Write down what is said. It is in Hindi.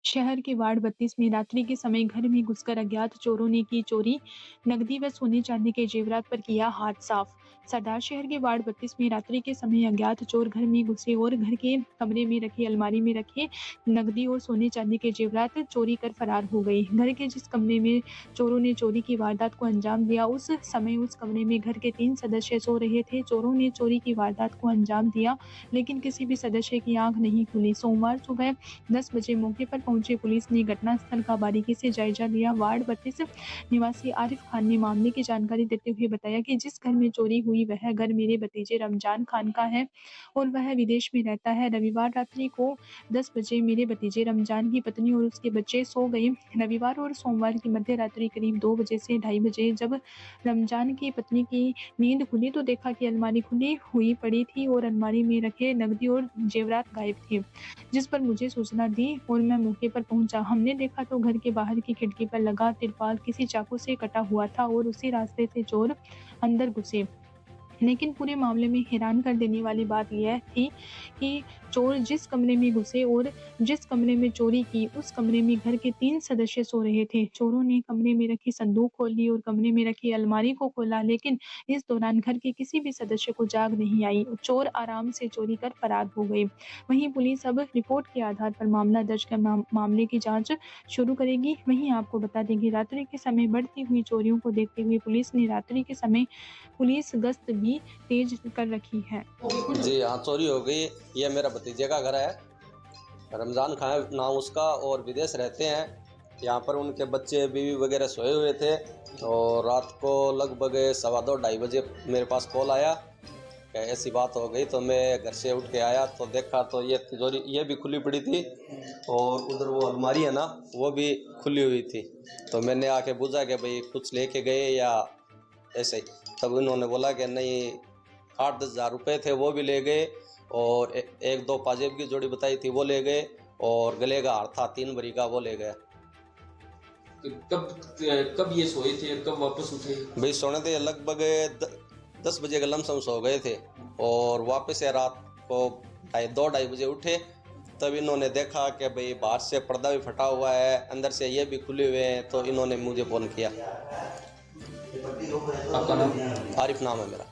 शहर के वार्ड 32 में रात्रि के समय घर में घुसकर अज्ञात चोरों ने की चोरी, नकदी व सोने चांदी के जेवरात पर किया हाथ साफ। सरदार शहर के वार्ड 32 में रात्रि के समय अज्ञात चोर घर में घुसे और घर के कमरे में रखी अलमारी में रखे नकदी और सोने चांदी के जेवरात चोरी कर फरार हो गए। घर के जिस कमरे में चोरों ने चोरी की वारदात को अंजाम दिया, उस समय उस कमरे में घर के 3 सदस्य सो रहे थे। चोरों ने चोरी की वारदात को अंजाम दिया, लेकिन किसी भी सदस्य की आंख नहीं खुली। सोमवार सुबह 10 बजे मौके पर पहुंची पुलिस ने घटनास्थल का बारीकी से जायजा लिया। वार्ड 32 निवासी आरिफ खान ने मामले की जानकारी देते हुए बताया कि जिस घर में चोरी हुई वह घर मेरे भतीजे रमजान खान का है और वह विदेश में रहता है। रविवार रात्रि को 10 बजे मेरे भतीजे रमजान की पत्नी और उसके बच्चे सो गए। रविवार और सोमवार की मध्य रात्रि करीब 2 बजे से 2:30 बजे जब रमजान की पत्नी की नींद खुली तो देखा कि अलमारी खुली हुई पड़ी थी और अलमारी में रखे नकदी और जेवरात गायब थे, जिस पर मुझे सूचना दी और मैं मौके पर पहुंचा। हमने देखा तो घर के बाहर की खिड़की पर लगा तिरपाल किसी चाकू से कटा हुआ था और उसी रास्ते से चोर अंदर घुसे। लेकिन पूरे मामले में हैरान कर देने वाली बात यह थी कि चोर जिस कमरे में घुसे और जिस कमरे में चोरी की, उस कमरे में घर के 3 सदस्य सो रहे थे। चोरों ने कमरे में रखी संदूक खोली और कमरे में रखी अलमारी को खोला, लेकिन इस दौरान घर के किसी भी सदस्य को जाग नहीं आई। चोर आराम से चोरी कर फरार हो गए। वहीं पुलिस अब रिपोर्ट के आधार पर मामला दर्ज कर मामले की जांच शुरू करेगी। वहीं आपको बता दें कि रात्रि के समय बढ़ती हुई चोरियों को देखते हुए पुलिस ने रात्रि के समय पुलिस गश्त भी तेज कर रखी है। जी हाँ, चोरी हो गई। ये मेरा भतीजे का घर है, रमजान खान नाम उसका, और विदेश रहते हैं। यहाँ पर उनके बच्चे बीवी वगैरह सोए हुए थे और रात को लगभग 2:15-2:30 बजे मेरे पास कॉल आया कि ऐसी बात हो गई। तो मैं घर से उठ के आया तो देखा तो ये तिजोरी ये भी खुली पड़ी थी और उधर वो अलमारी है ना, वो भी खुली हुई थी। तो मैंने आके पूछा कि भाई कुछ लेके गए या ऐसे ही। तब उन्होंने बोला कि नहीं, 8-10 हज़ार रुपये थे वो भी ले गए और 1-2 पाजेब की जोड़ी बताई थी वो ले गए और गले का हार था 3 भरी का वो ले गए। कब ये सोए थे, कब वापस उठे? भाई सोने थे लगभग 10 बजे के लमसम सो गए थे और वापस से रात को 2-2:30 बजे उठे। तब इन्होंने देखा कि भाई बाहर से पर्दा भी फटा हुआ है, अंदर से ये भी खुले हुए हैं। तो इन्होंने मुझे फ़ोन किया। आपका नाम? आरिफ नाम है मेरा।